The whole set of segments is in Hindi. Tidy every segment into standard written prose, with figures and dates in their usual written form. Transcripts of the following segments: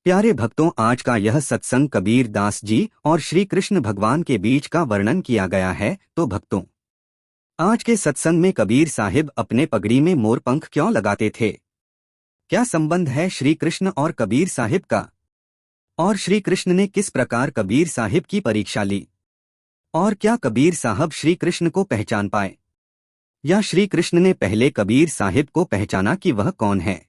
प्यारे भक्तों, आज का यह सत्संग कबीर दास जी और श्री कृष्ण भगवान के बीच का वर्णन किया गया है। तो भक्तों, आज के सत्संग में कबीर साहिब अपने पगड़ी में मोरपंख क्यों लगाते थे? क्या संबंध है श्री कृष्ण और कबीर साहिब का? और श्री कृष्ण ने किस प्रकार कबीर साहिब की परीक्षा ली? और क्या कबीर साहब श्री कृष्ण को पहचान पाए, या श्री कृष्ण ने पहले कबीर साहिब को पहचाना कि वह कौन है?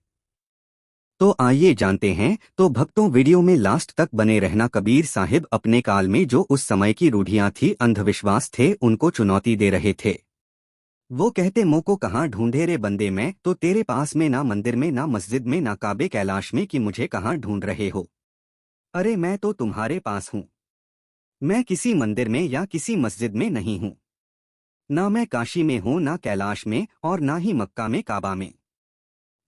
तो आइए जानते हैं। तो भक्तों, वीडियो में लास्ट तक बने रहना। कबीर साहिब अपने काल में जो उस समय की रूढ़ियां थी, अंधविश्वास थे, उनको चुनौती दे रहे थे। वो कहते, मो को कहाँ ढूंढे रे बंदे में, तो तेरे पास में, ना मंदिर में, ना मस्जिद में, ना काबे कैलाश में, कि मुझे कहाँ ढूंढ रहे हो? अरे मैं तो तुम्हारे पास हूँ। मैं किसी मंदिर में या किसी मस्जिद में नहीं हूँ। ना मैं काशी में हूँ, ना कैलाश में, और ना ही मक्का में, काबा में।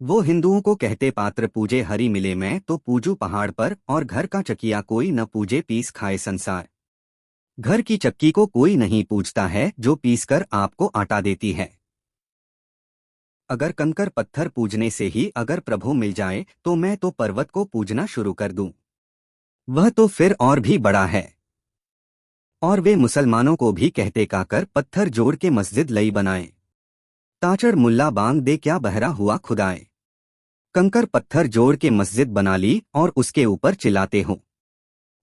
वो हिंदुओं को कहते, पात्र पूजे हरि मिले, मैं तो पूजू पहाड़ पर, और घर का चकिया कोई न पूजे, पीस खाए संसार। घर की चक्की को कोई नहीं पूजता है, जो पीस कर आपको आटा देती है। अगर कंकर पत्थर पूजने से ही अगर प्रभु मिल जाए, तो मैं तो पर्वत को पूजना शुरू कर दूं। वह तो फिर और भी बड़ा है। और वे मुसलमानों को भी कहते, काकर पत्थर जोड़ के मस्जिद लई बनाए। ताचड़ मुल्ला बांग दे, क्या बहरा हुआ खुदाए। कंकर पत्थर जोड़ के मस्जिद बना ली और उसके ऊपर चिल्लाते हो,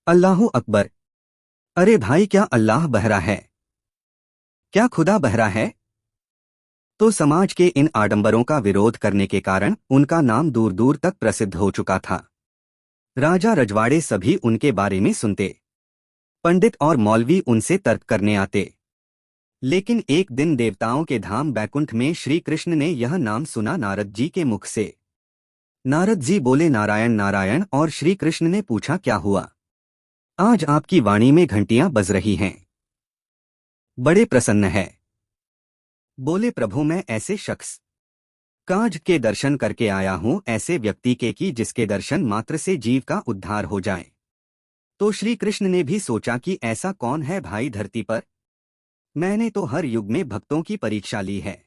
अल्लाहू अकबर। अरे भाई, क्या अल्लाह बहरा है? क्या खुदा बहरा है? तो समाज के इन आडंबरों का विरोध करने के कारण उनका नाम दूर दूर तक प्रसिद्ध हो चुका था। राजा रजवाड़े सभी उनके बारे में सुनते। पंडित और मौलवी उनसे तर्क करने आते। लेकिन एक दिन देवताओं के धाम बैकुंठ में श्री कृष्ण ने यह नाम सुना नारद जी के मुख से। नारद जी बोले, नारायण नारायण। और श्री कृष्ण ने पूछा, क्या हुआ? आज आपकी वाणी में घंटियां बज रही हैं, बड़े प्रसन्न है। बोले, प्रभु मैं ऐसे शख्स काज के दर्शन करके आया हूं, ऐसे व्यक्ति के कि जिसके दर्शन मात्र से जीव का उद्धार हो जाए। तो श्री कृष्ण ने भी सोचा कि ऐसा कौन है भाई धरती पर? मैंने तो हर युग में भक्तों की परीक्षा ली है।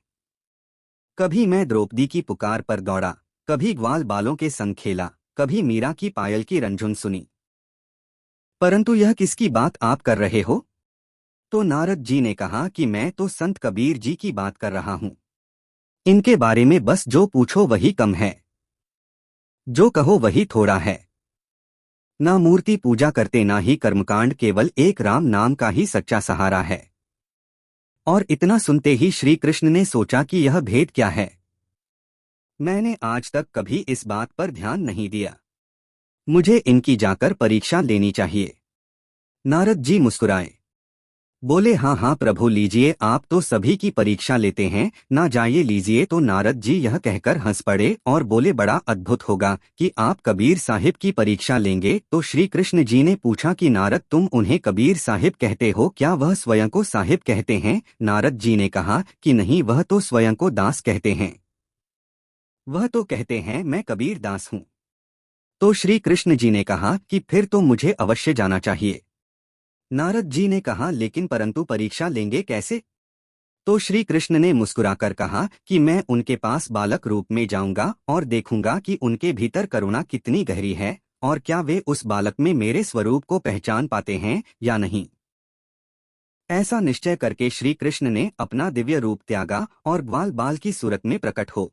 कभी मैं द्रौपदी की पुकार पर दौड़ा, कभी ग्वाल बालों के संग खेला, कभी मीरा की पायल की रंझुन सुनी। परंतु यह किसकी बात आप कर रहे हो? तो नारद जी ने कहा कि मैं तो संत कबीर जी की बात कर रहा हूं। इनके बारे में बस जो पूछो वही कम है, जो कहो वही थोड़ा है। ना मूर्ति पूजा करते, ना ही कर्मकांड, केवल एक राम नाम का ही सच्चा सहारा है। और इतना सुनते ही श्री कृष्ण ने सोचा कि यह भेद क्या है। मैंने आज तक कभी इस बात पर ध्यान नहीं दिया। मुझे इनकी जाकर परीक्षा लेनी चाहिए। नारद जी मुस्कुराए, बोले, हाँ हाँ प्रभु, लीजिए, आप तो सभी की परीक्षा लेते हैं, ना जाइए लीजिए। तो नारद जी यह कहकर हंस पड़े और बोले, बड़ा अद्भुत होगा कि आप कबीर साहिब की परीक्षा लेंगे। तो श्री कृष्ण जी ने पूछा कि नारद, तुम उन्हें कबीर साहिब कहते हो, क्या वह स्वयं को साहिब कहते हैं? नारद जी ने कहा कि नहीं, वह तो स्वयं को दास कहते हैं। वह तो कहते हैं, मैं कबीर दास हूँ। तो श्री कृष्ण जी ने कहा कि फिर तो मुझे अवश्य जाना चाहिए। नारद जी ने कहा, लेकिन परंतु परीक्षा लेंगे कैसे? तो श्री कृष्ण ने मुस्कुराकर कहा कि मैं उनके पास बालक रूप में जाऊंगा और देखूंगा कि उनके भीतर करुणा कितनी गहरी है, और क्या वे उस बालक में मेरे स्वरूप को पहचान पाते हैं या नहीं। ऐसा निश्चय करके श्री कृष्ण ने अपना दिव्य रूप त्यागा और ग्वाल बाल की सूरत में प्रकट हो।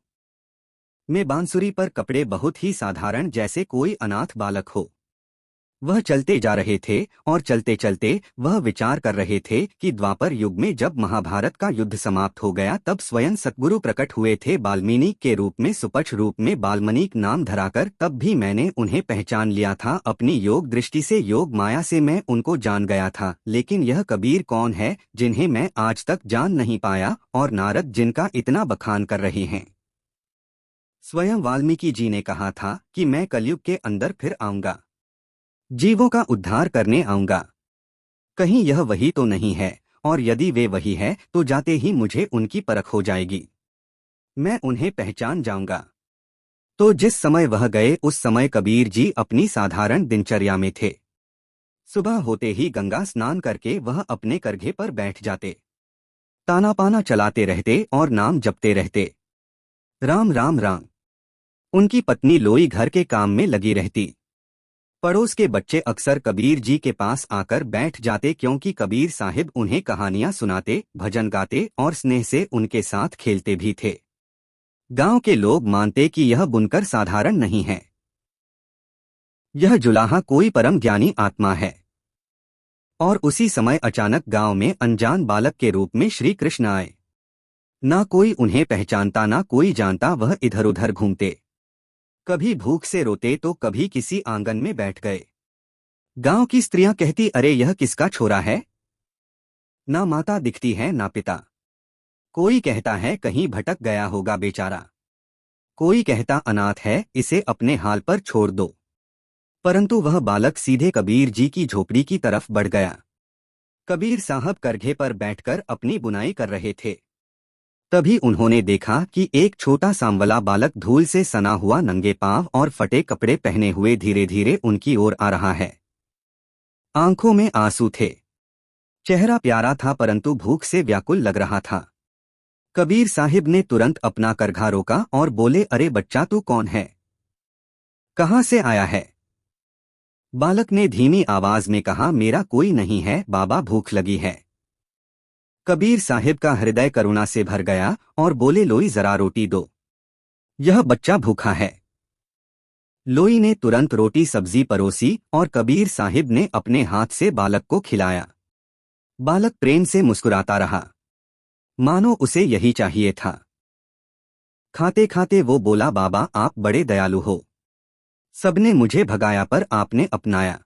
मैं बांसुरी पर कपड़े, बहुत ही साधारण, जैसे कोई अनाथ बालक हो। वह चलते जा रहे थे और चलते चलते वह विचार कर रहे थे कि द्वापर युग में जब महाभारत का युद्ध समाप्त हो गया, तब स्वयं सतगुरु प्रकट हुए थे बाल्मीनि के रूप में, सुपच्छ रूप में, बाल्मनीक नाम धराकर। तब भी मैंने उन्हें पहचान लिया था अपनी योग दृष्टि से, योग माया से मैं उनको जान गया था। लेकिन यह कबीर कौन है जिन्हें मैं आज तक जान नहीं पाया, और नारद जिनका इतना बखान कर रहे हैं? स्वयं वाल्मीकि जी ने कहा था कि मैं कलयुग के अंदर फिर आऊंगा, जीवों का उद्धार करने आऊंगा। कहीं यह वही तो नहीं है? और यदि वे वही है, तो जाते ही मुझे उनकी परख हो जाएगी, मैं उन्हें पहचान जाऊंगा। तो जिस समय वह गए, उस समय कबीर जी अपनी साधारण दिनचर्या में थे। सुबह होते ही गंगा स्नान करके वह अपने करघे पर बैठ जाते, ताना पाना चलाते रहते और नाम जपते रहते, राम राम राम। उनकी पत्नी लोई घर के काम में लगी रहती। पड़ोस के बच्चे अक्सर कबीर जी के पास आकर बैठ जाते क्योंकि कबीर साहिब उन्हें कहानियां सुनाते, भजन गाते और स्नेह से उनके साथ खेलते भी थे। गांव के लोग मानते कि यह बुनकर साधारण नहीं है, यह जुलाहा कोई परम ज्ञानी आत्मा है। और उसी समय अचानक गांव में अनजान बालक के रूप में श्री कृष्ण आए। ना कोई उन्हें पहचानता, ना कोई जानता, वह इधर उधर घूमते, कभी भूख से रोते तो कभी किसी आंगन में बैठ गए। गांव की स्त्रियां कहती, अरे यह किसका छोरा है? ना माता दिखती है ना पिता। कोई कहता है कहीं भटक गया होगा बेचारा, कोई कहता अनाथ है, इसे अपने हाल पर छोड़ दो। परंतु वह बालक सीधे कबीर जी की झोपड़ी की तरफ बढ़ गया। कबीर साहब करघे पर बैठकर अपनी बुनाई कर रहे थे। तभी उन्होंने देखा कि एक छोटा सांवला बालक धूल से सना हुआ नंगे पांव और फटे कपड़े पहने हुए धीरे धीरे उनकी ओर आ रहा है। आंखों में आंसू थे, चेहरा प्यारा था परंतु भूख से व्याकुल लग रहा था। कबीर साहिब ने तुरंत अपना करघा रोका और बोले, अरे बच्चा तू कौन है, कहाँ से आया है? बालक ने धीमी आवाज में कहा, मेरा कोई नहीं है बाबा, भूख लगी है। कबीर साहिब का हृदय करुणा से भर गया और बोले, लोई जरा रोटी दो, यह बच्चा भूखा है। लोई ने तुरंत रोटी सब्जी परोसी और कबीर साहिब ने अपने हाथ से बालक को खिलाया। बालक प्रेम से मुस्कुराता रहा, मानो उसे यही चाहिए था। खाते खाते वो बोला, बाबा आप बड़े दयालु हो, सबने मुझे भगाया पर आपने अपनाया।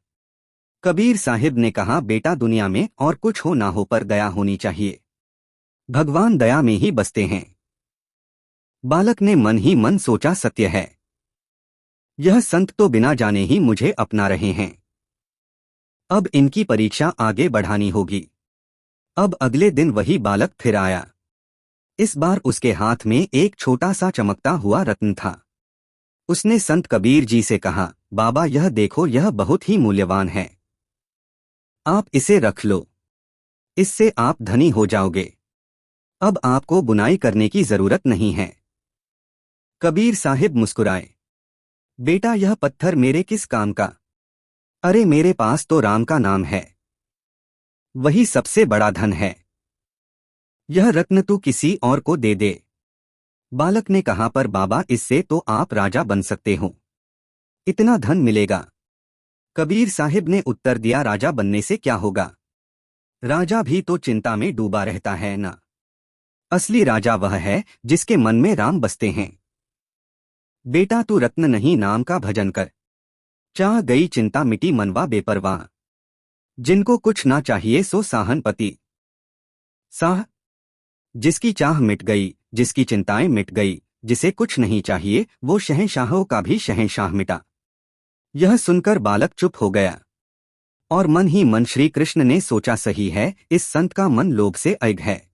कबीर साहिब ने कहा, बेटा दुनिया में और कुछ हो ना हो पर दया होनी चाहिए, भगवान दया में ही बसते हैं। बालक ने मन ही मन सोचा, सत्य है, यह संत तो बिना जाने ही मुझे अपना रहे हैं। अब इनकी परीक्षा आगे बढ़ानी होगी। अब अगले दिन वही बालक फिर आया। इस बार उसके हाथ में एक छोटा सा चमकता हुआ रत्न था। उसने संत कबीर जी से कहा, बाबा यह देखो, यह बहुत ही मूल्यवान है, आप इसे रख लो, इससे आप धनी हो जाओगे। अब आपको बुनाई करने की जरूरत नहीं है। कबीर साहिब मुस्कुराए, बेटा यह पत्थर मेरे किस काम का? अरे मेरे पास तो राम का नाम है, वही सबसे बड़ा धन है, यह रत्न तू किसी और को दे दे। बालक ने कहा, पर बाबा इससे तो आप राजा बन सकते हो, इतना धन मिलेगा। कबीर साहिब ने उत्तर दिया, राजा बनने से क्या होगा, राजा भी तो चिंता में डूबा रहता है ना। असली राजा वह है जिसके मन में राम बसते हैं। बेटा तू रत्न नहीं नाम का भजन कर, चाह गई चिंता मिटी मनवा बेपरवाह। जिनको कुछ ना चाहिए सो साहनपति साह, जिसकी चाह मिट गई, जिसकी चिंताएं मिट गई, जिसे कुछ नहीं चाहिए वो शहंशाहों का भी शहंशाह मिटा। यह सुनकर बालक चुप हो गया और मन ही मन श्री कृष्ण ने सोचा, सही है, इस संत का मन लोभ से अग है।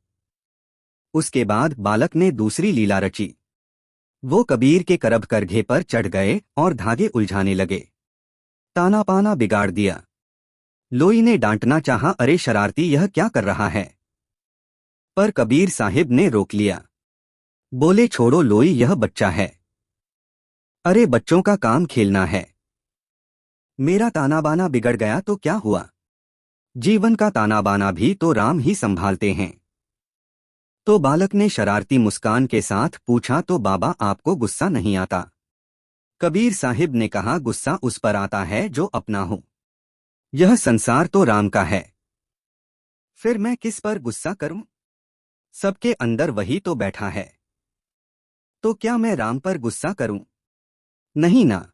उसके बाद बालक ने दूसरी लीला रची। वो कबीर के करब करघे पर चढ़ गए और धागे उलझाने लगे। ताना पाना बिगाड़ दिया। लोई ने डांटना चाहा, अरे शरारती यह क्या कर रहा है? पर कबीर साहिब ने रोक लिया। बोले, छोड़ो लोई, यह बच्चा है, अरे बच्चों का काम खेलना है। मेरा ताना बाना बिगड़ गया तो क्या हुआ, जीवन का ताना बाना भी तो राम ही संभालते हैं। तो बालक ने शरारती मुस्कान के साथ पूछा, तो बाबा आपको गुस्सा नहीं आता? कबीर साहिब ने कहा, गुस्सा उस पर आता है जो अपना हो, यह संसार तो राम का है, फिर मैं किस पर गुस्सा करूं? सबके अंदर वही तो बैठा है, तो क्या मैं राम पर गुस्सा करूं? नहीं ना।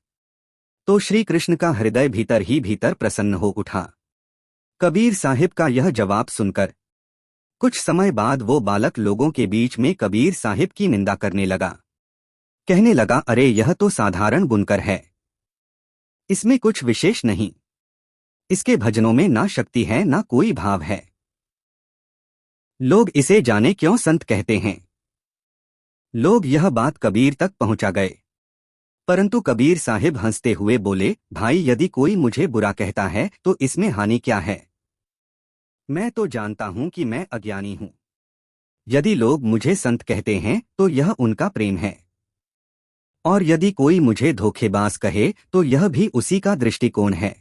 तो श्री कृष्ण का हृदय भीतर ही भीतर प्रसन्न हो उठा। कबीर साहिब का यह जवाब सुनकर कुछ समय बाद वो बालक लोगों के बीच में कबीर साहिब की निंदा करने लगा। कहने लगा, अरे यह तो साधारण बुनकर है, इसमें कुछ विशेष नहीं, इसके भजनों में ना शक्ति है ना कोई भाव है, लोग इसे जाने क्यों संत कहते हैं। लोग यह बात कबीर तक पहुंचा गए, परंतु कबीर साहिब हंसते हुए बोले, भाई यदि कोई मुझे बुरा कहता है तो इसमें हानि क्या है? मैं तो जानता हूं कि मैं अज्ञानी हूं। यदि लोग मुझे संत कहते हैं तो यह उनका प्रेम है। और यदि कोई मुझे धोखेबाज कहे तो यह भी उसी का दृष्टिकोण है।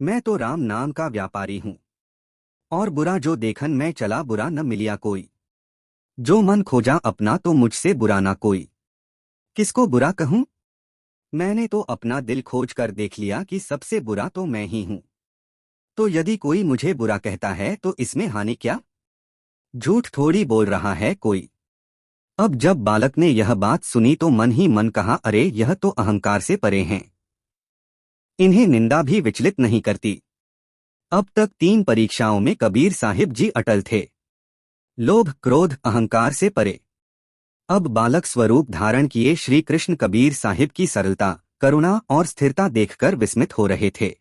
मैं तो राम नाम का व्यापारी हूँ, और बुरा जो देखन मैं चला बुरा न मिलिया कोई। जो मन खोजा अपना तो मुझसे बुरा ना कोई। किसको बुरा कहूँ? मैंने तो अपना दिल खोज कर देख लिया कि सबसे बुरा तो मैं ही हूँ। तो यदि कोई मुझे बुरा कहता है तो इसमें हानि क्या? झूठ थोड़ी बोल रहा है कोई। अब जब बालक ने यह बात सुनी तो मन ही मन कहा, अरे यह तो अहंकार से परे हैं। इन्हें निंदा भी विचलित नहीं करती। अब तक 3 परीक्षाओं में कबीर साहिब जी अटल थे। लोभ, क्रोध, अहंकार से परे। अब बालक स्वरूप धारण किए श्री कृष्ण कबीर साहिब की सरलता, करुणा और स्थिरता देखकर विस्मित हो रहे थे।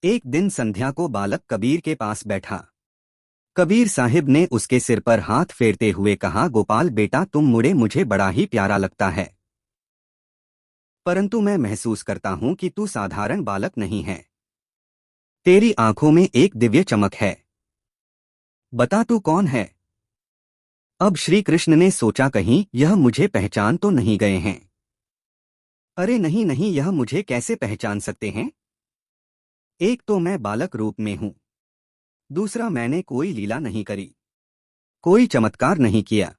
एक दिन संध्या को बालक कबीर के पास बैठा। कबीर साहिब ने उसके सिर पर हाथ फेरते हुए कहा, गोपाल बेटा तुम मुड़े मुझे बड़ा ही प्यारा लगता है, परंतु मैं महसूस करता हूं कि तू साधारण बालक नहीं है। तेरी आंखों में एक दिव्य चमक है। बता तू कौन है? अब श्री कृष्ण ने सोचा कहीं यह मुझे पहचान तो नहीं गए हैं। अरे नहीं नहीं, यह मुझे कैसे पहचान सकते हैं? एक तो मैं बालक रूप में हूं, दूसरा मैंने कोई लीला नहीं करी, कोई चमत्कार नहीं किया।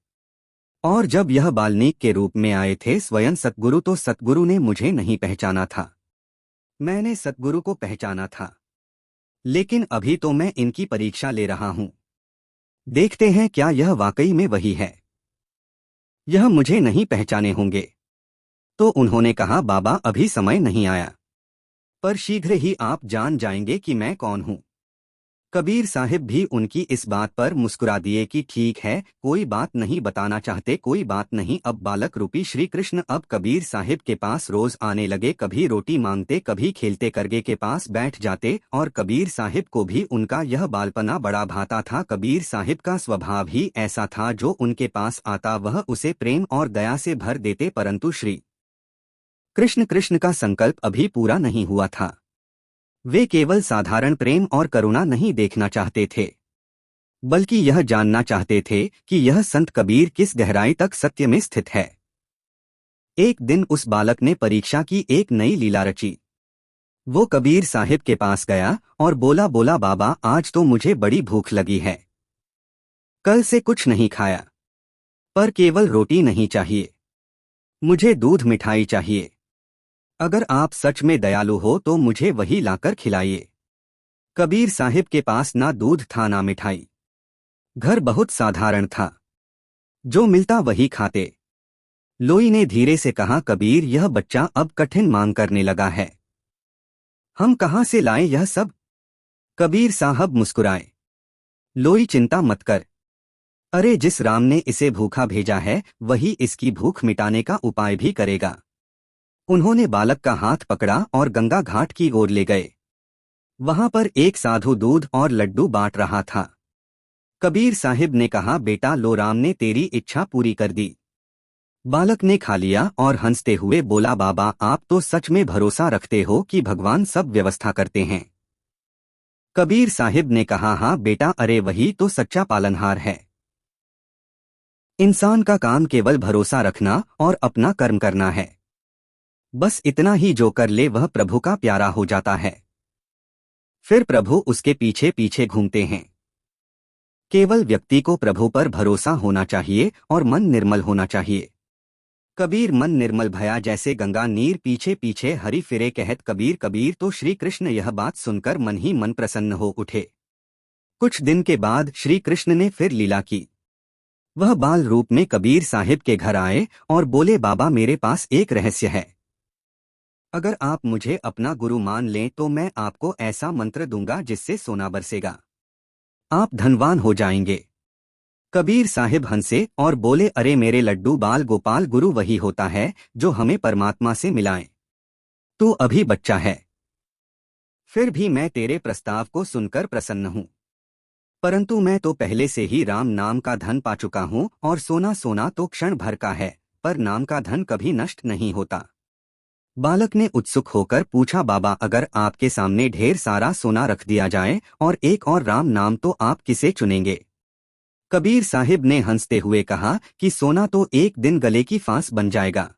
और जब यह बाल्मीकि के रूप में आए थे स्वयं सतगुरु, तो सतगुरु ने मुझे नहीं पहचाना था, मैंने सतगुरु को पहचाना था। लेकिन अभी तो मैं इनकी परीक्षा ले रहा हूं। देखते हैं क्या यह वाकई में वही है। यह मुझे नहीं पहचाने होंगे। तो उन्होंने कहा, बाबा अभी समय नहीं आया, पर शीघ्र ही आप जान जाएंगे कि मैं कौन हूं। कबीर साहिब भी उनकी इस बात पर मुस्कुरा दिए कि ठीक है, कोई बात नहीं, बताना चाहते कोई बात नहीं। अब बालक रूपी श्री कृष्ण अब कबीर साहिब के पास रोज आने लगे। कभी रोटी मांगते, कभी खेलते करगे के पास बैठ जाते, और कबीर साहिब को भी उनका यह बालपना बड़ा भाता था। कबीर साहिब का स्वभाव ही ऐसा था, जो उनके पास आता वह उसे प्रेम और दया से भर देते। परंतु श्री कृष्ण का संकल्प अभी पूरा नहीं हुआ था। वे केवल साधारण प्रेम और करुणा नहीं देखना चाहते थे, बल्कि यह जानना चाहते थे कि यह संत कबीर किस गहराई तक सत्य में स्थित है। एक दिन उस बालक ने परीक्षा की एक नई लीला रची। वो कबीर साहिब के पास गया और बोला, बाबा आज तो मुझे बड़ी भूख लगी है। कल से कुछ नहीं खाया, पर केवल रोटी नहीं चाहिए, मुझे दूध मिठाई चाहिए। अगर आप सच में दयालु हो तो मुझे वही लाकर खिलाइए। कबीर साहिब के पास ना दूध था ना मिठाई। घर बहुत साधारण था, जो मिलता वही खाते। लोई ने धीरे से कहा, कबीर यह बच्चा अब कठिन मांग करने लगा है, हम कहाँ से लाएं यह सब? कबीर साहब मुस्कुराए। लोई चिंता मत कर, अरे जिस राम ने इसे भूखा भेजा है वही इसकी भूख मिटाने का उपाय भी करेगा। उन्होंने बालक का हाथ पकड़ा और गंगा घाट की ओर ले गए। वहां पर एक साधु दूध और लड्डू बांट रहा था। कबीर साहिब ने कहा, बेटा लो, राम ने तेरी इच्छा पूरी कर दी। बालक ने खा लिया और हंसते हुए बोला, बाबा आप तो सच में भरोसा रखते हो कि भगवान सब व्यवस्था करते हैं। कबीर साहिब ने कहा, हाँ बेटा, अरे वही तो सच्चा पालनहार है। इंसान का काम केवल भरोसा रखना और अपना कर्म करना है। बस इतना ही जो कर ले वह प्रभु का प्यारा हो जाता है। फिर प्रभु उसके पीछे पीछे घूमते हैं। केवल व्यक्ति को प्रभु पर भरोसा होना चाहिए और मन निर्मल होना चाहिए। कबीर मन निर्मल भया जैसे गंगा नीर पीछे पीछे हरि फिरे, कहत कबीर कबीर। तो श्री कृष्ण यह बात सुनकर मन ही मन प्रसन्न हो उठे। कुछ दिन के बाद श्री कृष्ण ने फिर लीला की। वह बाल रूप में कबीर साहिब के घर आए और बोले, बाबा मेरे पास एक रहस्य है। अगर आप मुझे अपना गुरु मान लें तो मैं आपको ऐसा मंत्र दूंगा जिससे सोना बरसेगा, आप धनवान हो जाएंगे। कबीर साहिब हंसे और बोले, अरे मेरे लड्डू बाल गोपाल, गुरु वही होता है जो हमें परमात्मा से मिलाए। तू अभी बच्चा है, फिर भी मैं तेरे प्रस्ताव को सुनकर प्रसन्न हूँ। परंतु मैं तो पहले से ही राम नाम का धन पा चुका हूँ, और सोना तो क्षण भर का है, पर नाम का धन कभी नष्ट नहीं होता। बालक ने उत्सुक होकर पूछा, बाबा अगर आपके सामने ढेर सारा सोना रख दिया जाए और एक और राम नाम, तो आप किसे चुनेंगे? कबीर साहिब ने हंसते हुए कहा कि सोना तो एक दिन गले की फांस बन जाएगा,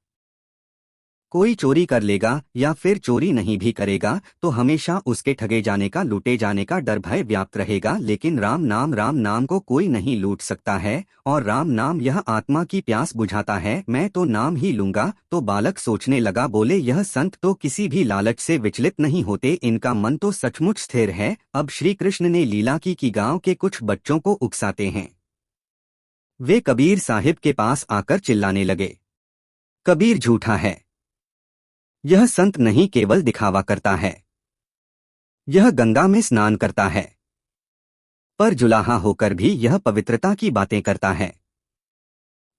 कोई चोरी कर लेगा या फिर चोरी नहीं भी करेगा तो हमेशा उसके ठगे जाने का, लूटे जाने का डर भय व्याप्त रहेगा, लेकिन राम नाम को कोई नहीं लूट सकता है। और राम नाम यह आत्मा की प्यास बुझाता है, मैं तो नाम ही लूंगा। तो बालक सोचने लगा, बोले यह संत तो किसी भी लालच से विचलित नहीं होते, इनका मन तो सचमुच स्थिर है। अब श्री कृष्ण ने लीला की कि गांव के कुछ बच्चों को उकसाते हैं। वे कबीर साहिब के पास आकर चिल्लाने लगे, कबीर झूठा है, यह संत नहीं केवल दिखावा करता है, यह गंगा में स्नान करता है, पर जुलाहा होकर भी यह पवित्रता की बातें करता है।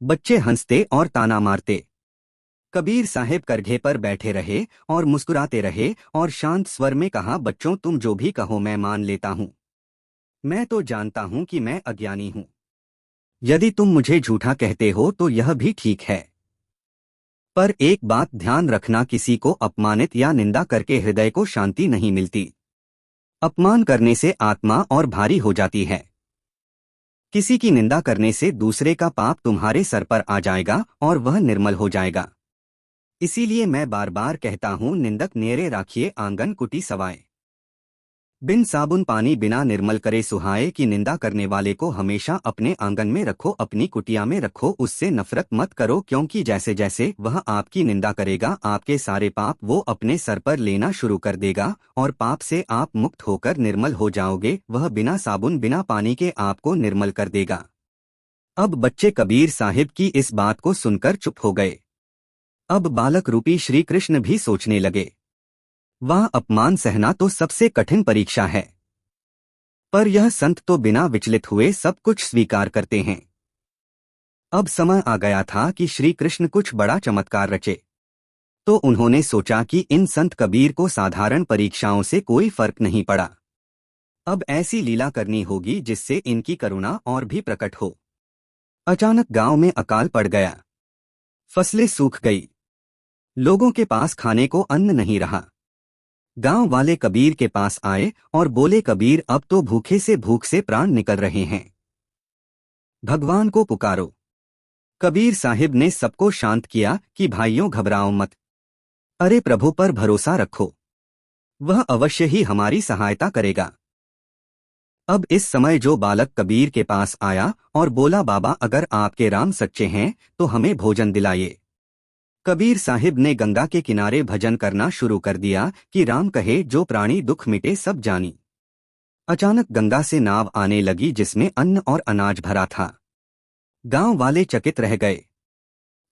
बच्चे हंसते और ताना मारते। कबीर साहिब करघे पर बैठे रहे और मुस्कुराते रहे और शांत स्वर में कहा, बच्चों तुम जो भी कहो मैं मान लेता हूं। मैं तो जानता हूं कि मैं अज्ञानी हूं। यदि तुम मुझे झूठा कहते हो तो यह भी ठीक है, पर एक बात ध्यान रखना, किसी को अपमानित या निंदा करके हृदय को शांति नहीं मिलती। अपमान करने से आत्मा और भारी हो जाती है। किसी की निंदा करने से दूसरे का पाप तुम्हारे सर पर आ जाएगा और वह निर्मल हो जाएगा। इसीलिए मैं बार बार कहता हूं, निंदक नेरे राखिए आंगन कुटी सवाए। बिन साबुन पानी बिना निर्मल करे सुहाए, की निंदा करने वाले को हमेशा अपने आंगन में रखो, अपनी कुटिया में रखो, उससे नफरत मत करो, क्योंकि जैसे जैसे वह आपकी निंदा करेगा आपके सारे पाप वो अपने सर पर लेना शुरू कर देगा और पाप से आप मुक्त होकर निर्मल हो जाओगे। वह बिना साबुन बिना पानी के आपको निर्मल कर देगा। अब बच्चे कबीर साहिब की इस बात को सुनकर चुप हो गए। अब बालक रूपी श्री कृष्ण भी सोचने लगे, वह अपमान सहना तो सबसे कठिन परीक्षा है, पर यह संत तो बिना विचलित हुए सब कुछ स्वीकार करते हैं। अब समय आ गया था कि श्री कृष्ण कुछ बड़ा चमत्कार रचे। तो उन्होंने सोचा कि इन संत कबीर को साधारण परीक्षाओं से कोई फर्क नहीं पड़ा। अब ऐसी लीला करनी होगी जिससे इनकी करुणा और भी प्रकट हो। अचानक गांव में अकाल पड़ गया, फसलें सूख गई, लोगों के पास खाने को अन्न नहीं रहा। गांव वाले कबीर के पास आए और बोले, कबीर अब तो भूख से प्राण निकल रहे हैं, भगवान को पुकारो। कबीर साहिब ने सबको शांत किया कि भाइयों घबराओ मत, अरे प्रभु पर भरोसा रखो, वह अवश्य ही हमारी सहायता करेगा। अब इस समय जो बालक कबीर के पास आया और बोला, बाबा अगर आपके राम सच्चे हैं तो हमें भोजन दिलाइए। कबीर साहिब ने गंगा के किनारे भजन करना शुरू कर दिया कि राम कहे जो प्राणी दुख मिटे सब जानी। अचानक गंगा से नाव आने लगी जिसमें अन्न और अनाज भरा था। गांव वाले चकित रह गए।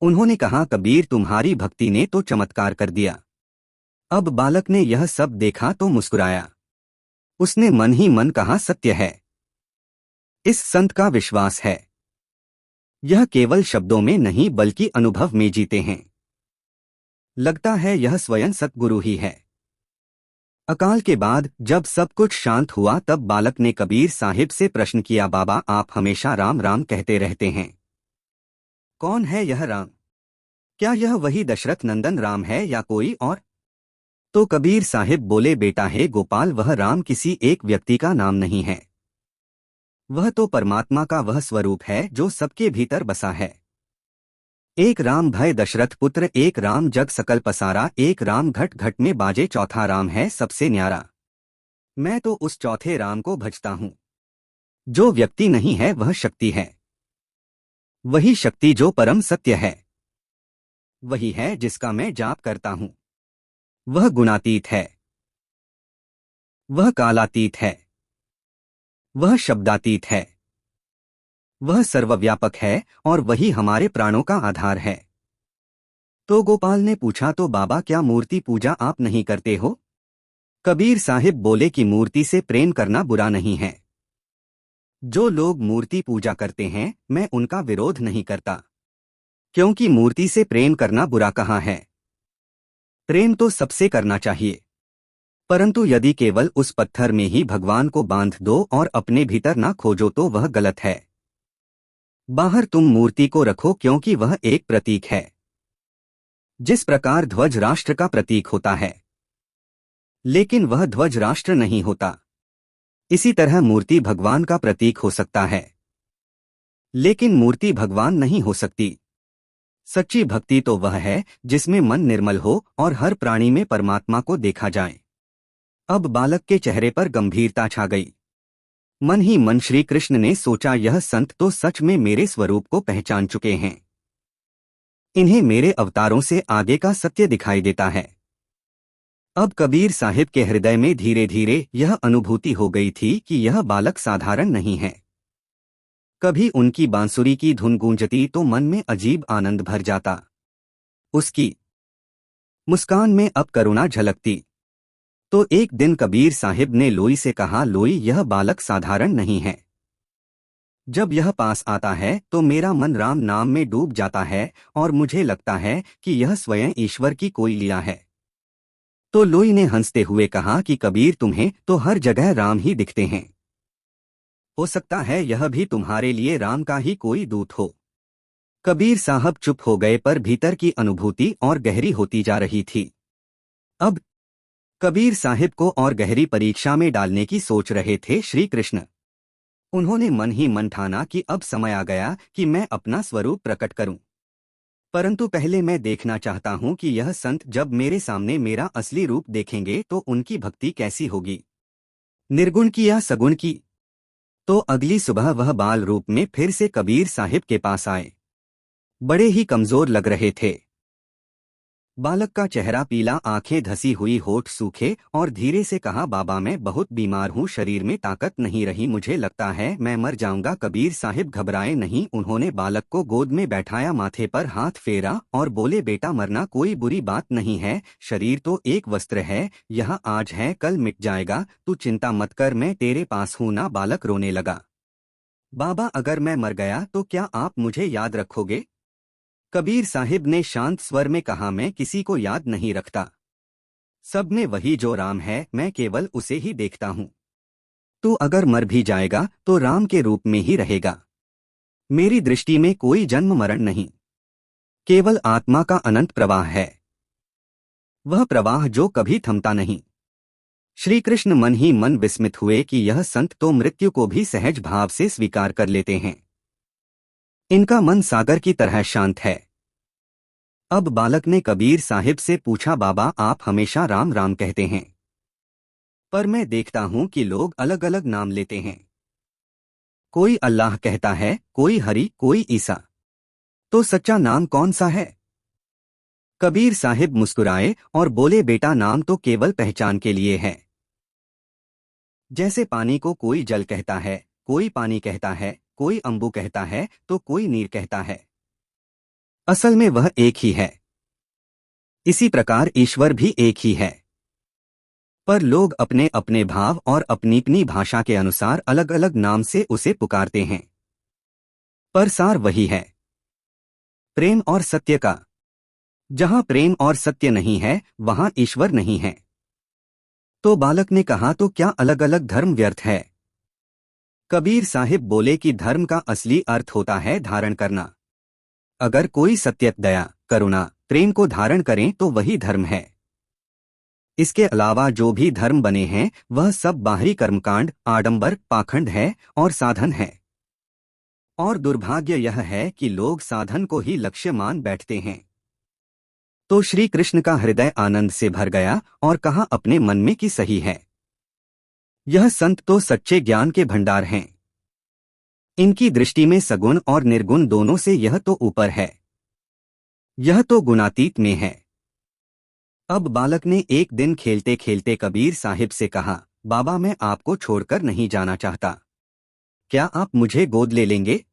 उन्होंने कहा, कबीर तुम्हारी भक्ति ने तो चमत्कार कर दिया। अब बालक ने यह सब देखा तो मुस्कुराया। उसने मन ही मन कहा, सत्य है, इस संत का विश्वास है, यह केवल शब्दों में नहीं बल्कि अनुभव में जीते हैं। लगता है यह स्वयं सतगुरु ही है। अकाल के बाद जब सब कुछ शांत हुआ तब बालक ने कबीर साहिब से प्रश्न किया, बाबा आप हमेशा राम राम कहते रहते हैं, कौन है यह राम? क्या यह वही दशरथ नंदन राम है या कोई और? तो कबीर साहिब बोले, बेटा है गोपाल, वह राम किसी एक व्यक्ति का नाम नहीं है, वह तो परमात्मा का वह स्वरूप है जो सबके भीतर बसा है। एक राम भय दशरथ पुत्र, एक राम जग सकल पसारा, एक राम घट घट में बाजे, चौथा राम है सबसे न्यारा। मैं तो उस चौथे राम को भजता हूं। जो व्यक्ति नहीं है वह शक्ति है, वही शक्ति जो परम सत्य है, वही है जिसका मैं जाप करता हूं। वह गुणातीत है, वह कालातीत है, वह शब्दातीत है, वह सर्वव्यापक है और वही हमारे प्राणों का आधार है। तो गोपाल ने पूछा, तो बाबा क्या मूर्ति पूजा आप नहीं करते हो? कबीर साहिब बोले कि मूर्ति से प्रेम करना बुरा नहीं है। जो लोग मूर्ति पूजा करते हैं मैं उनका विरोध नहीं करता, क्योंकि मूर्ति से प्रेम करना बुरा कहाँ है। प्रेम तो सबसे करना चाहिए, परंतु यदि केवल उस पत्थर में ही भगवान को बांध दो और अपने भीतर ना खोजो तो वह गलत है। बाहर तुम मूर्ति को रखो क्योंकि वह एक प्रतीक है। जिस प्रकार ध्वज राष्ट्र का प्रतीक होता है, लेकिन वह ध्वज राष्ट्र नहीं होता, इसी तरह मूर्ति भगवान का प्रतीक हो सकता है, लेकिन मूर्ति भगवान नहीं हो सकती। सच्ची भक्ति तो वह है जिसमें मन निर्मल हो और हर प्राणी में परमात्मा को देखा जाए। अब बालक के चेहरे पर गंभीरता छा गई। मन ही मन श्री कृष्ण ने सोचा, यह संत तो सच में मेरे स्वरूप को पहचान चुके हैं। इन्हें मेरे अवतारों से आगे का सत्य दिखाई देता है। अब कबीर साहिब के हृदय में धीरे धीरे यह अनुभूति हो गई थी कि यह बालक साधारण नहीं है। कभी उनकी बांसुरी की धुन गूंजती तो मन में अजीब आनंद भर जाता। उसकी मुस्कान में अब करुणा झलकती। तो एक दिन कबीर साहिब ने लोई से कहा, लोई, यह बालक साधारण नहीं है। जब यह पास आता है तो मेरा मन राम नाम में डूब जाता है और मुझे लगता है कि यह स्वयं ईश्वर की कोई लीला है। तो लोई ने हंसते हुए कहा कि कबीर, तुम्हें तो हर जगह राम ही दिखते हैं। हो सकता है यह भी तुम्हारे लिए राम का ही कोई दूत हो। कबीर साहब चुप हो गए, पर भीतर की अनुभूति और गहरी होती जा रही थी। अब कबीर साहिब को और गहरी परीक्षा में डालने की सोच रहे थे श्री कृष्ण। उन्होंने मन ही मन ठाना कि अब समय आ गया कि मैं अपना स्वरूप प्रकट करूं। परंतु पहले मैं देखना चाहता हूं कि यह संत जब मेरे सामने मेरा असली रूप देखेंगे तो उनकी भक्ति कैसी होगी, निर्गुण की या सगुण की। तो अगली सुबह वह बाल रूप में फिर से कबीर साहिब के पास आए। बड़े ही कमजोर लग रहे थे। बालक का चेहरा पीला, आंखें धसी हुई, होठ सूखे, और धीरे से कहा, बाबा, मैं बहुत बीमार हूँ, शरीर में ताकत नहीं रही, मुझे लगता है मैं मर जाऊंगा। कबीर साहिब घबराए नहीं। उन्होंने बालक को गोद में बैठाया, माथे पर हाथ फेरा और बोले, बेटा, मरना कोई बुरी बात नहीं है। शरीर तो एक वस्त्र है, यह आज है कल मिट जाएगा। तू चिंता मत कर, मैं तेरे पास हूं ना। बालक रोने लगा। बाबा, अगर मैं मर गया तो क्या आप मुझे याद रखोगे? कबीर साहिब ने शांत स्वर में कहा, मैं किसी को याद नहीं रखता। सब में वही जो राम है, मैं केवल उसे ही देखता हूँ। तू अगर मर भी जाएगा तो राम के रूप में ही रहेगा। मेरी दृष्टि में कोई जन्म मरण नहीं, केवल आत्मा का अनंत प्रवाह है, वह प्रवाह जो कभी थमता नहीं। श्री कृष्ण मन ही मन विस्मित हुए कि यह संत तो मृत्यु को भी सहज भाव से स्वीकार कर लेते हैं। इनका मन सागर की तरह शांत है। अब बालक ने कबीर साहिब से पूछा, बाबा, आप हमेशा राम राम कहते हैं, पर मैं देखता हूं कि लोग अलग अलग नाम लेते हैं। कोई अल्लाह कहता है, कोई हरि, कोई ईसा। तो सच्चा नाम कौन सा है? कबीर साहिब मुस्कुराए और बोले, बेटा, नाम तो केवल पहचान के लिए है। जैसे पानी को कोई जल कहता है, कोई पानी कहता है, कोई अंबु कहता है, तो कोई नीर कहता है। असल में वह एक ही है। इसी प्रकार ईश्वर भी एक ही है, पर लोग अपने अपने भाव और अपनी अपनी भाषा के अनुसार अलग अलग नाम से उसे पुकारते हैं, पर सार वही है, प्रेम और सत्य का। जहां प्रेम और सत्य नहीं है वहां ईश्वर नहीं है। तो बालक ने कहा, तो क्या अलग अलग धर्म व्यर्थ है? कबीर साहिब बोले कि धर्म का असली अर्थ होता है धारण करना। अगर कोई सत्य, दया, करुणा, प्रेम को धारण करें तो वही धर्म है। इसके अलावा जो भी धर्म बने हैं वह सब बाहरी कर्मकांड, आडंबर, पाखंड है और साधन है। और दुर्भाग्य यह है कि लोग साधन को ही लक्ष्य मान बैठते हैं। तो श्री कृष्ण का हृदय आनंद से भर गया और कहा अपने मन में कि सही है, यह संत तो सच्चे ज्ञान के भंडार हैं। इनकी दृष्टि में सगुण और निर्गुण दोनों से यह तो ऊपर है, यह तो गुणातीत में है। अब बालक ने एक दिन खेलते खेलते कबीर साहिब से कहा, बाबा, मैं आपको छोड़कर नहीं जाना चाहता। क्या आप मुझे गोद ले लेंगे?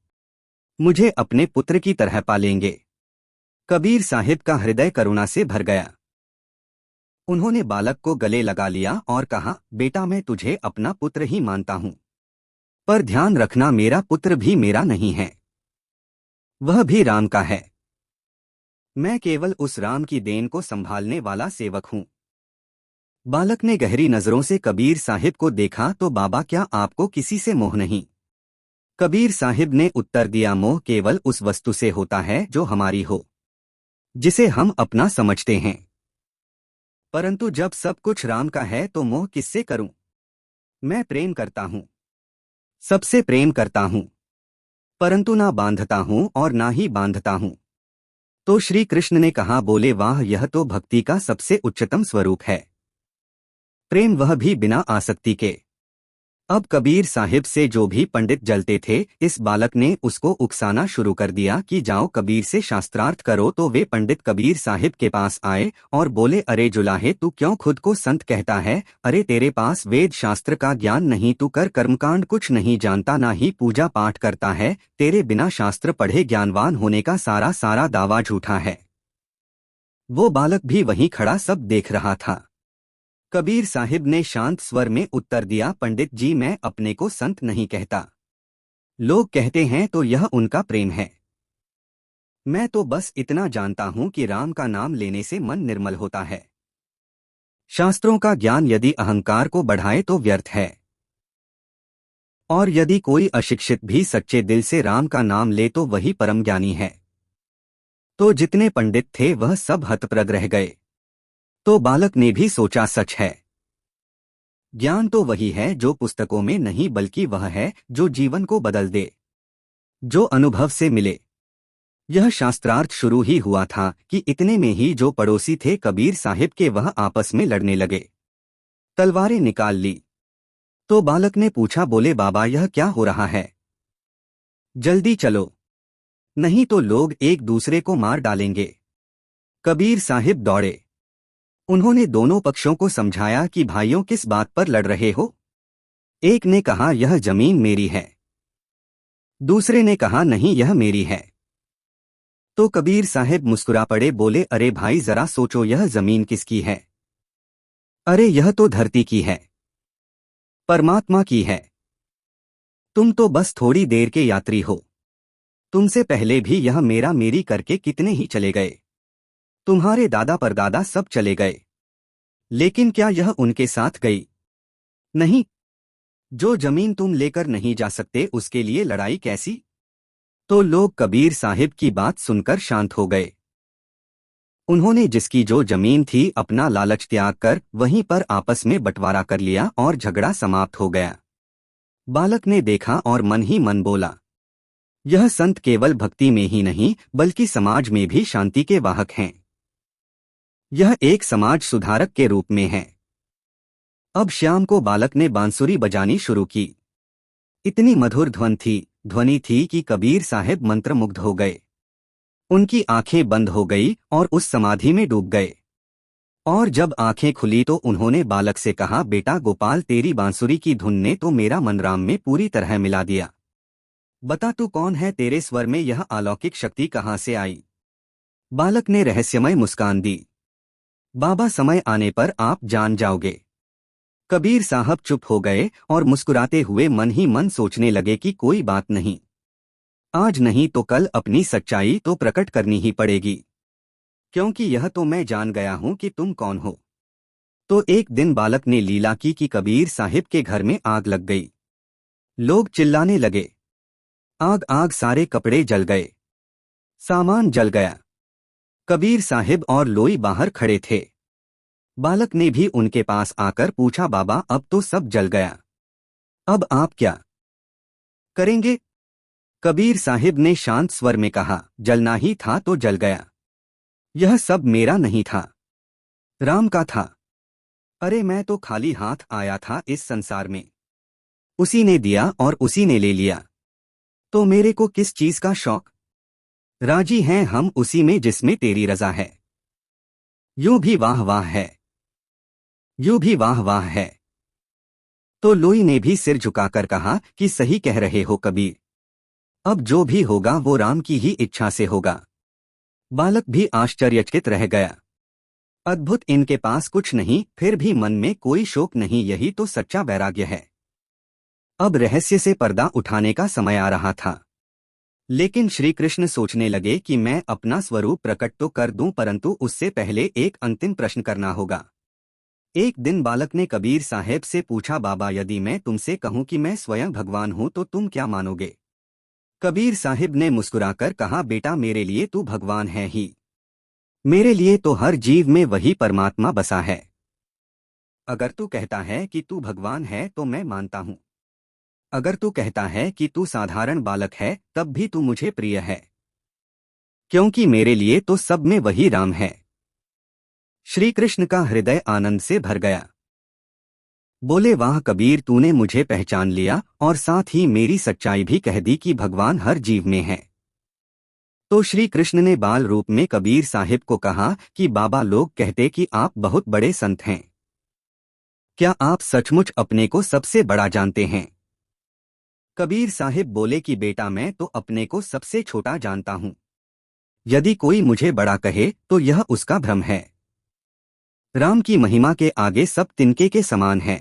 मुझे अपने पुत्र की तरह पालेंगे? कबीर साहिब का हृदय करुणा से भर गया। उन्होंने बालक को गले लगा लिया और कहा, बेटा, मैं तुझे अपना पुत्र ही मानता हूं, पर ध्यान रखना, मेरा पुत्र भी मेरा नहीं है, वह भी राम का है। मैं केवल उस राम की देन को संभालने वाला सेवक हूं। बालक ने गहरी नजरों से कबीर साहिब को देखा, तो बाबा, क्या आपको किसी से मोह नहीं? कबीर साहिब ने उत्तर दिया, मोह केवल उस वस्तु से होता है जो हमारी हो, जिसे हम अपना समझते हैं। परंतु जब सब कुछ राम का है तो मोह किससे करूं? मैं प्रेम करता हूं, सबसे प्रेम करता हूं, परंतु ना बांधता हूं और ना ही बांधता हूं। तो श्री कृष्ण ने कहा, बोले वाह, यह तो भक्ति का सबसे उच्चतम स्वरूप है। प्रेम, वह भी बिना आसक्ति के। अब कबीर साहिब से जो भी पंडित जलते थे, इस बालक ने उसको उकसाना शुरू कर दिया कि जाओ कबीर से शास्त्रार्थ करो। तो वे पंडित कबीर साहिब के पास आए और बोले, अरे जुलाहे, तू क्यों खुद को संत कहता है? अरे तेरे पास वेद शास्त्र का ज्ञान नहीं, तू कर कर्मकांड कुछ नहीं जानता, ना ही पूजा पाठ करता है। तेरे बिना शास्त्र पढ़े ज्ञानवान होने का सारा सारा दावा झूठा है। वो बालक भी वहीं खड़ा सब देख रहा था। कबीर साहिब ने शांत स्वर में उत्तर दिया, पंडित जी, मैं अपने को संत नहीं कहता। लोग कहते हैं तो यह उनका प्रेम है। मैं तो बस इतना जानता हूं कि राम का नाम लेने से मन निर्मल होता है। शास्त्रों का ज्ञान यदि अहंकार को बढ़ाए तो व्यर्थ है। और यदि कोई अशिक्षित भी सच्चे दिल से राम का नाम ले तो वही परम ज्ञानी है। तो जितने पंडित थे वह सब हतप्रभ रह गए। तो बालक ने भी सोचा, सच है। ज्ञान तो वही है जो पुस्तकों में नहीं, बल्कि वह है जो जीवन को बदल दे, जो अनुभव से मिले। यह शास्त्रार्थ शुरू ही हुआ था कि इतने में ही जो पड़ोसी थे कबीर साहिब के, वह आपस में लड़ने लगे। तलवारें निकाल ली। तो बालक ने पूछा, बोले बाबा, यह क्या हो रहा है? जल्दी चलो, नहीं तो लोग एक दूसरे को मार डालेंगे। कबीर साहिब दौड़े। उन्होंने दोनों पक्षों को समझाया कि भाइयों, किस बात पर लड़ रहे हो? एक ने कहा, यह जमीन मेरी है। दूसरे ने कहा, नहीं, यह मेरी है। तो कबीर साहिब मुस्कुरा पड़े, बोले, अरे भाई, जरा सोचो, यह जमीन किसकी है? अरे यह तो धरती की है, परमात्मा की है। तुम तो बस थोड़ी देर के यात्री हो। तुमसे पहले भी यह मेरा मेरी करके कितने ही चले गए। तुम्हारे दादा परदादा सब चले गए, लेकिन क्या यह उनके साथ गई? नहीं। जो जमीन तुम लेकर नहीं जा सकते, उसके लिए लड़ाई कैसी? तो लोग कबीर साहिब की बात सुनकर शांत हो गए। उन्होंने जिसकी जो जमीन थी, अपना लालच त्याग कर वहीं पर आपस में बंटवारा कर लिया और झगड़ा समाप्त हो गया। बालक ने देखा और मन ही मन बोला, यह संत केवल भक्ति में ही नहीं बल्कि समाज में भी शांति के वाहक हैं। यह एक समाज सुधारक के रूप में है। अब शाम को बालक ने बांसुरी बजानी शुरू की। इतनी मधुर ध्वनि थी कि कबीर साहिब मंत्रमुग्ध हो गए। उनकी आंखें बंद हो गई और उस समाधि में डूब गए। और जब आंखें खुली तो उन्होंने बालक से कहा, बेटा गोपाल, तेरी बांसुरी की धुन ने तो मेरा मन राम में पूरी तरह मिला दिया। बता, तू कौन है? तेरे स्वर में यह अलौकिक शक्ति कहाँ से आई? बालक ने रहस्यमय मुस्कान दी। बाबा, समय आने पर आप जान जाओगे। कबीर साहब चुप हो गए और मुस्कुराते हुए मन ही मन सोचने लगे कि कोई बात नहीं, आज नहीं तो कल अपनी सच्चाई तो प्रकट करनी ही पड़ेगी, क्योंकि यह तो मैं जान गया हूं कि तुम कौन हो। तो एक दिन बालक ने लीला की कि कबीर साहिब के घर में आग लग गई। लोग चिल्लाने लगे, आग आग, सारे कपड़े जल गए, सामान जल गया। कबीर साहिब और लोई बाहर खड़े थे। बालक ने भी उनके पास आकर पूछा, बाबा, अब तो सब जल गया, अब आप क्या करेंगे? कबीर साहिब ने शांत स्वर में कहा, जलना ही था तो जल गया। यह सब मेरा नहीं था, राम का था। अरे मैं तो खाली हाथ आया था इस संसार में, उसी ने दिया और उसी ने ले लिया। तो मेरे को किस चीज का शौक? राजी हैं हम उसी में जिसमें तेरी रजा है। यूं भी वाह वाह है, यूं भी वाह वाह है। तो लोई ने भी सिर झुकाकर कहा कि सही कह रहे हो कबीर, अब जो भी होगा वो राम की ही इच्छा से होगा। बालक भी आश्चर्यचकित रह गया। अद्भुत, इनके पास कुछ नहीं, फिर भी मन में कोई शोक नहीं, यही तो सच्चा वैराग्य है। अब रहस्य से पर्दा उठाने का समय आ रहा था। लेकिन श्री कृष्ण सोचने लगे कि मैं अपना स्वरूप प्रकट तो कर दूं, परंतु उससे पहले एक अंतिम प्रश्न करना होगा। एक दिन बालक ने कबीर साहब से पूछा, बाबा, यदि मैं तुमसे कहूं कि मैं स्वयं भगवान हूं तो तुम क्या मानोगे? कबीर साहिब ने मुस्कुराकर कहा, बेटा, मेरे लिए तू भगवान है ही। मेरे लिए तो हर जीव में वही परमात्मा बसा है। अगर तू कहता है कि तू भगवान है तो मैं मानता हूं। अगर तू कहता है कि तू साधारण बालक है तब भी तू मुझे प्रिय है। क्योंकि मेरे लिए तो सब में वही राम है। श्री कृष्ण का हृदय आनंद से भर गया। बोले, वाह कबीर, तूने मुझे पहचान लिया और साथ ही मेरी सच्चाई भी कह दी कि भगवान हर जीव में है। तो श्री कृष्ण ने बाल रूप में कबीर साहिब को कहा कि बाबा, लोग कहते कि आप बहुत बड़े संत हैं। क्या आप सचमुच अपने को सबसे बड़ा जानते हैं? कबीर साहिब बोले कि बेटा, मैं तो अपने को सबसे छोटा जानता हूं। यदि कोई मुझे बड़ा कहे तो यह उसका भ्रम है। राम की महिमा के आगे सब तिनके के समान है,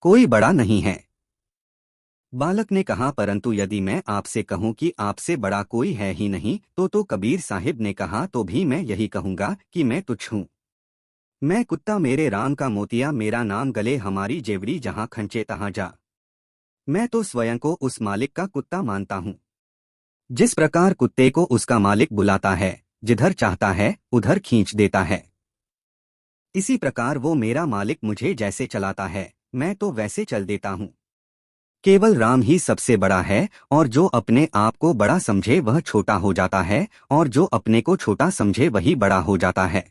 कोई बड़ा नहीं है। बालक ने कहा, परंतु यदि मैं आपसे कहूं कि आपसे बड़ा कोई है ही नहीं तो कबीर साहिब ने कहा, तो भी मैं यही कहूंगा कि मैं तुच्छ हूं। मैं कुत्ता, मेरे राम का मोतिया, मेरा नाम गले हमारी जेवरी, जहां खंचे तहां जा। मैं तो स्वयं को उस मालिक का कुत्ता मानता हूं। जिस प्रकार कुत्ते को उसका मालिक बुलाता है, जिधर चाहता है उधर खींच देता है, इसी प्रकार वो मेरा मालिक मुझे जैसे चलाता है, मैं तो वैसे चल देता हूं। केवल राम ही सबसे बड़ा है, और जो अपने आप को बड़ा समझे वह छोटा हो जाता है, और जो अपने को छोटा समझे वही बड़ा हो जाता है।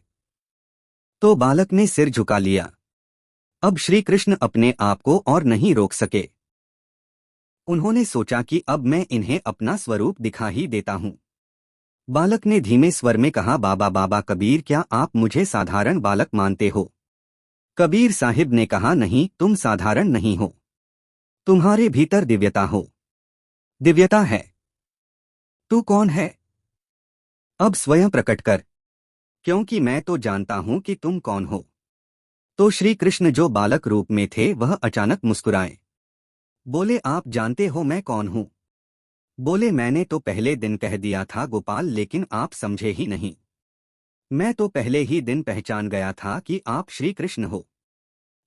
तो बालक ने सिर झुका लिया। अब श्री कृष्ण अपने आप को और नहीं रोक सके। उन्होंने सोचा कि अब मैं इन्हें अपना स्वरूप दिखा ही देता हूं। बालक ने धीमे स्वर में कहा, बाबा बाबा कबीर, क्या आप मुझे साधारण बालक मानते हो? कबीर साहिब ने कहा, नहीं, तुम साधारण नहीं हो, तुम्हारे भीतर दिव्यता हो, दिव्यता है। तू कौन है? अब स्वयं प्रकट कर, क्योंकि मैं तो जानता हूं कि तुम कौन हो। तो श्री कृष्ण जो बालक रूप में थे वह अचानक मुस्कुराए। बोले, आप जानते हो मैं कौन हूं? बोले, मैंने तो पहले दिन कह दिया था गोपाल, लेकिन आप समझे ही नहीं। मैं तो पहले ही दिन पहचान गया था कि आप श्री कृष्ण हो,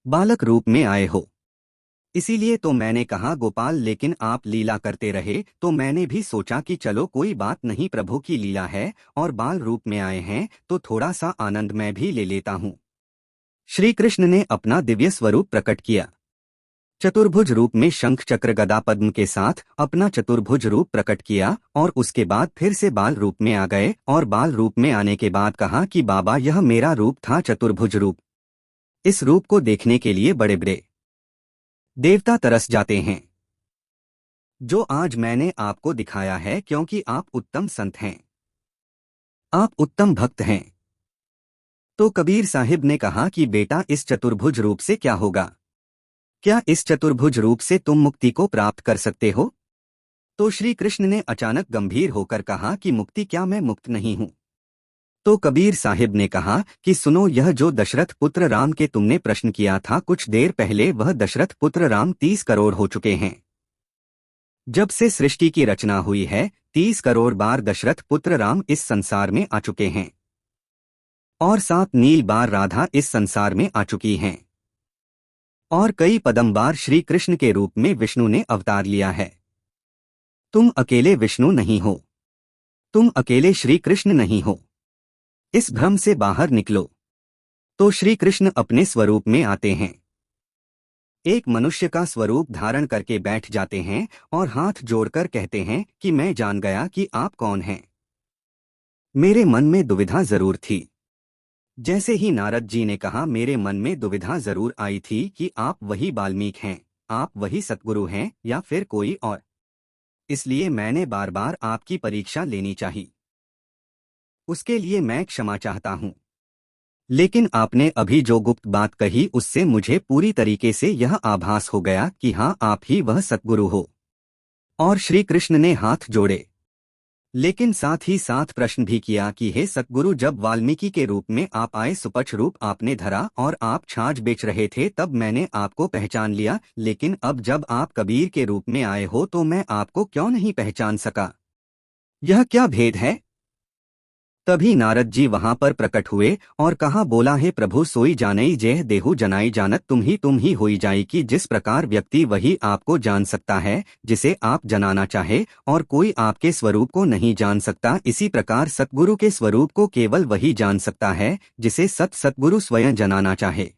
बालक रूप में आए हो। इसीलिए तो मैंने कहा गोपाल, लेकिन आप लीला करते रहे तो मैंने भी सोचा कि चलो कोई बात नहीं, प्रभु की लीला है और बाल रूप में आए हैं तो थोड़ा सा आनंद मैं भी ले लेता हूं। श्री कृष्ण ने अपना दिव्य स्वरूप प्रकट किया। चतुर्भुज रूप में शंख चक्र गदा पद्म के साथ अपना चतुर्भुज रूप प्रकट किया, और उसके बाद फिर से बाल रूप में आ गए, और बाल रूप में आने के बाद कहा कि बाबा, यह मेरा रूप था, चतुर्भुज रूप। इस रूप को देखने के लिए बड़े बड़े देवता तरस जाते हैं, जो आज मैंने आपको दिखाया है, क्योंकि आप उत्तम संत हैं, आप उत्तम भक्त हैं। तो कबीर साहिब ने कहा कि बेटा, इस चतुर्भुज रूप से क्या होगा? क्या इस चतुर्भुज रूप से तुम मुक्ति को प्राप्त कर सकते हो? तो श्री कृष्ण ने अचानक गंभीर होकर कहा कि मुक्ति, क्या मैं मुक्त नहीं हूं? तो कबीर साहिब ने कहा कि सुनो, यह जो दशरथ पुत्र राम के तुमने प्रश्न किया था कुछ देर पहले, वह दशरथ पुत्र राम 30 करोड़ हो चुके हैं। जब से सृष्टि की रचना हुई है 30 करोड़ बार दशरथ पुत्र राम इस संसार में आ चुके हैं, और 7 नील बार राधा इस संसार में आ चुकी हैं, और कई पदम बार श्री कृष्ण के रूप में विष्णु ने अवतार लिया है। तुम अकेले विष्णु नहीं हो, तुम अकेले श्री कृष्ण नहीं हो। इस भ्रम से बाहर निकलो। तो श्री कृष्ण अपने स्वरूप में आते हैं, एक मनुष्य का स्वरूप धारण करके बैठ जाते हैं और हाथ जोड़कर कहते हैं कि मैं जान गया कि आप कौन हैं। मेरे मन में दुविधा जरूर थी। जैसे ही नारद जी ने कहा, मेरे मन में दुविधा जरूर आई थी कि आप वही वाल्मीकि हैं, आप वही सतगुरु हैं या फिर कोई और। इसलिए मैंने बार बार आपकी परीक्षा लेनी चाहिए। उसके लिए मैं क्षमा चाहता हूं। लेकिन आपने अभी जो गुप्त बात कही उससे मुझे पूरी तरीके से यह आभास हो गया कि हाँ, आप ही वह सतगुरु हो। और श्री कृष्ण ने हाथ जोड़े, लेकिन साथ ही साथ प्रश्न भी किया कि हे सतगुरु, जब वाल्मीकि के रूप में आप आए, सुपच्छ रूप आपने धरा और आप छाछ बेच रहे थे, तब मैंने आपको पहचान लिया, लेकिन अब जब आप कबीर के रूप में आए हो तो मैं आपको क्यों नहीं पहचान सका? यह क्या भेद है? तभी नारद जी वहां पर प्रकट हुए और कहा, बोला, हे प्रभु, सोई जानई जेह देहु जनाई जानत, तुम ही होई जाई कि जिस प्रकार व्यक्ति वही आपको जान सकता है जिसे आप जनाना चाहे, और कोई आपके स्वरूप को नहीं जान सकता, इसी प्रकार सतगुरु के स्वरूप को केवल वही जान सकता है जिसे सतगुरु स्वयं जनाना चाहे।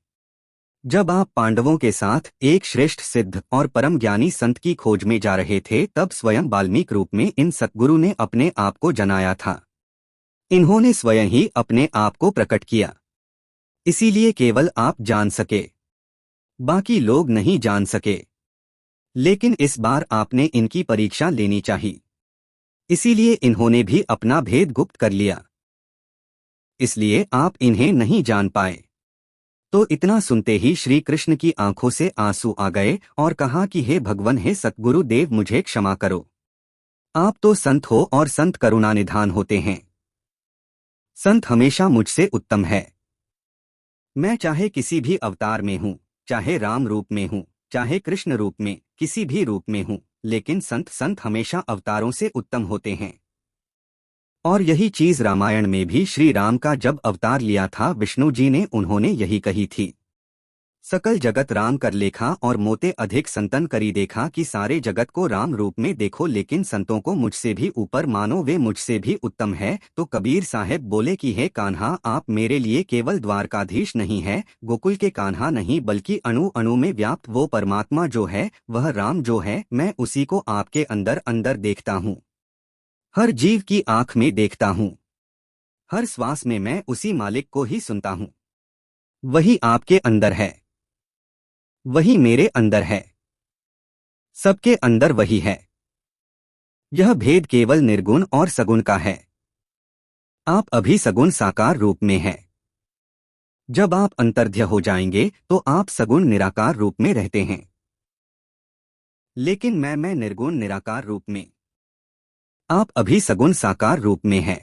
जब आप पांडवों के साथ एक श्रेष्ठ सिद्ध और परम ज्ञानी संत की खोज में जा रहे थे तब स्वयं वाल्मीकि रूप में इन सतगुरु ने अपने आप को जनाया था। इन्होंने स्वयं ही अपने आप को प्रकट किया, इसीलिए केवल आप जान सके, बाकी लोग नहीं जान सके। लेकिन इस बार आपने इनकी परीक्षा लेनी चाहिए, इसीलिए इन्होंने भी अपना भेद गुप्त कर लिया, इसलिए आप इन्हें नहीं जान पाए। तो इतना सुनते ही श्री कृष्ण की आंखों से आंसू आ गए और कहा कि हे भगवान, हे सतगुरु देव, मुझे क्षमा करो। आप तो संत हो और संत करुणा निधान होते हैं। संत हमेशा मुझसे उत्तम है। मैं चाहे किसी भी अवतार में हूँ, चाहे राम रूप में हूँ, चाहे कृष्ण रूप में, किसी भी रूप में हूँ, लेकिन संत हमेशा अवतारों से उत्तम होते हैं। और यही चीज रामायण में भी श्री राम का जब अवतार लिया था विष्णु जी ने, उन्होंने यही कही थी, सकल जगत राम कर लेखा और मोते अधिक संतन करी देखा, कि सारे जगत को राम रूप में देखो, लेकिन संतों को मुझसे भी ऊपर मानो, वे मुझसे भी उत्तम है। तो कबीर साहब बोले कि हे कान्हा, आप मेरे लिए केवल द्वारकाधीश नहीं है, गोकुल के कान्हा नहीं, बल्कि अणु अणु में व्याप्त वो परमात्मा जो है, वह राम जो है, मैं उसी को आपके अंदर अंदर देखता हूँ, हर जीव की आंख में देखता हूँ, हर श्वास में मैं उसी मालिक को ही सुनता हूँ। वही आपके अंदर है, वही मेरे अंदर है, सबके अंदर वही है। यह भेद केवल निर्गुण और सगुण का है। आप अभी सगुण साकार रूप में हैं। जब आप अंतर्ध्य हो जाएंगे तो आप सगुण निराकार रूप में रहते हैं, लेकिन मैं निर्गुण निराकार रूप में। आप अभी सगुण साकार रूप में हैं।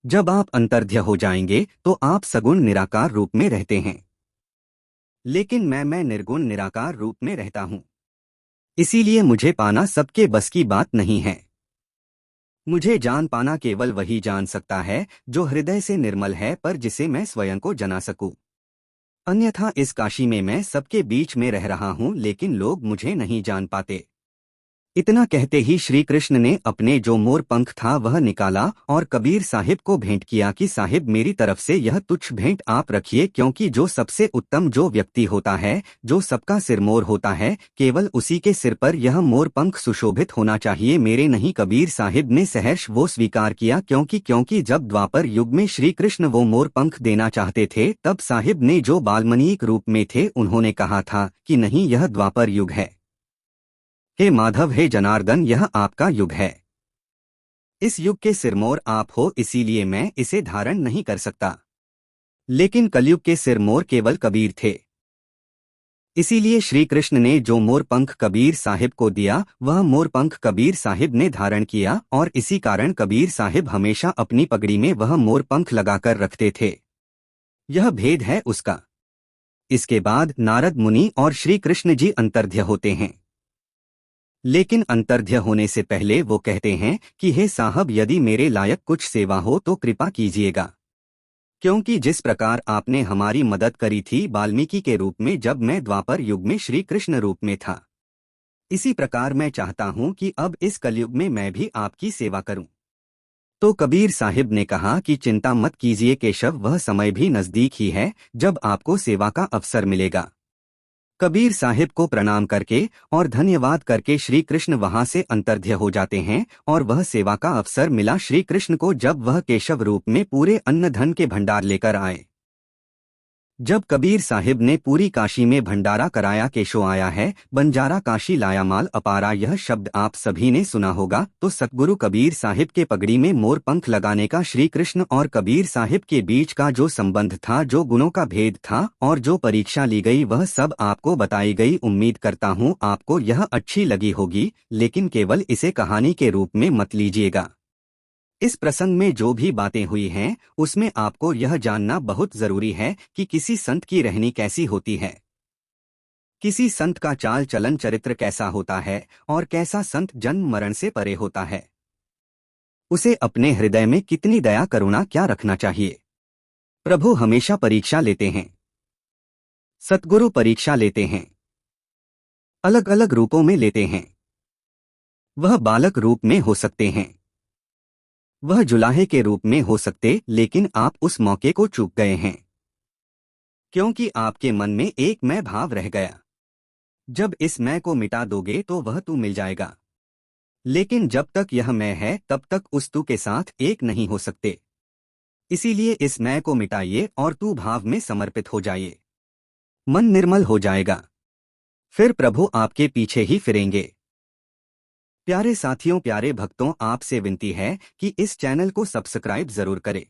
जब आप अंतर्ध्य हो जाएंगे तो आप सगुण निराकार रूप में रहते हैं, लेकिन मैं निर्गुण निराकार रूप में रहता हूं। इसीलिए मुझे पाना सबके बस की बात नहीं है। मुझे जान पाना केवल वही जान सकता है जो हृदय से निर्मल है, पर जिसे मैं स्वयं को जना सकूं। अन्यथा इस काशी में मैं सबके बीच में रह रहा हूं, लेकिन लोग मुझे नहीं जान पाते। इतना कहते ही श्री कृष्ण ने अपने जो मोर पंख था वह निकाला और कबीर साहिब को भेंट किया कि साहिब, मेरी तरफ से यह तुच्छ भेंट आप रखिए, क्योंकि जो सबसे उत्तम जो व्यक्ति होता है, जो सबका सिरमोर होता है, केवल उसी के सिर पर यह मोर पंख सुशोभित होना चाहिए, मेरे नहीं। कबीर साहिब ने सहर्ष वो स्वीकार किया, क्योंकि जब द्वापर युग में श्री कृष्ण वो मोर पंख देना चाहते थे तब साहिब ने जो बाल्मीकि रूप में थे उन्होंने कहा था कि नहीं, यह द्वापर युग है, हे माधव, हे जनार्दन, यह आपका युग है। इस युग के सिरमोर आप हो, इसीलिए मैं इसे धारण नहीं कर सकता। लेकिन कलयुग के सिरमोर केवल कबीर थे। इसीलिए श्री कृष्ण ने जो मोर पंख कबीर साहिब को दिया वह मोर पंख कबीर साहिब ने धारण किया, और इसी कारण कबीर साहिब हमेशा अपनी पगड़ी में वह मोर पंख लगाकर रखते थे। यह भेद है उसका। इसके बाद नारद मुनि और श्री कृष्ण जी अंतर्ध्य होते हैं, लेकिन अंतर्ध्य होने से पहले वो कहते हैं कि हे साहब, यदि मेरे लायक कुछ सेवा हो तो कृपा कीजिएगा, क्योंकि जिस प्रकार आपने हमारी मदद करी थी वाल्मीकि के रूप में जब मैं द्वापर युग में श्री कृष्ण रूप में था, इसी प्रकार मैं चाहता हूं कि अब इस कलयुग में मैं भी आपकी सेवा करूं। तो कबीर साहिब ने कहा कि चिंता मत कीजिए केशव, वह समय भी नजदीक ही है जब आपको सेवा का अवसर मिलेगा। कबीर साहिब को प्रणाम करके और धन्यवाद करके श्री कृष्ण वहां से अंतर्ध्य हो जाते हैं, और वह सेवा का अवसर मिला श्री कृष्ण को जब वह केशव रूप में पूरे अन्न धन के भंडार लेकर आए। जब कबीर साहिब ने पूरी काशी में भंडारा कराया, केशो आया है बंजारा, काशी लाया माल अपारा, यह शब्द आप सभी ने सुना होगा। तो सतगुरु कबीर साहिब के पगड़ी में मोर पंख लगाने का श्री कृष्ण और कबीर साहिब के बीच का जो संबंध था, जो गुणों का भेद था और जो परीक्षा ली गई, वह सब आपको बताई गई। उम्मीद करता हूँ आपको यह अच्छी लगी होगी, लेकिन केवल इसे कहानी के रूप में मत लीजिएगा। इस प्रसंग में जो भी बातें हुई हैं उसमें आपको यह जानना बहुत जरूरी है कि किसी संत की रहनी कैसी होती है, किसी संत का चाल चलन चरित्र कैसा होता है, और कैसा संत जन्म मरण से परे होता है। उसे अपने हृदय में कितनी दया करुणा क्या रखना चाहिए। प्रभु हमेशा परीक्षा लेते हैं, सतगुरु परीक्षा लेते हैं, अलग अलग रूपों में लेते हैं। वह बालक रूप में हो सकते हैं, वह जुलाहे के रूप में हो सकते, लेकिन आप उस मौके को चूक गए हैं। क्योंकि आपके मन में एक मैं भाव रह गया। जब इस मैं को मिटा दोगे तो वह तू मिल जाएगा, लेकिन जब तक यह मैं है तब तक उस तू के साथ एक नहीं हो सकते। इसीलिए इस मैं को मिटाइए और तू भाव में समर्पित हो जाइए। मन निर्मल हो जाएगा, फिर प्रभु आपके पीछे ही फिरेंगे। प्यारे साथियों, प्यारे भक्तों, आपसे विनती है कि इस चैनल को सब्सक्राइब जरूर करें।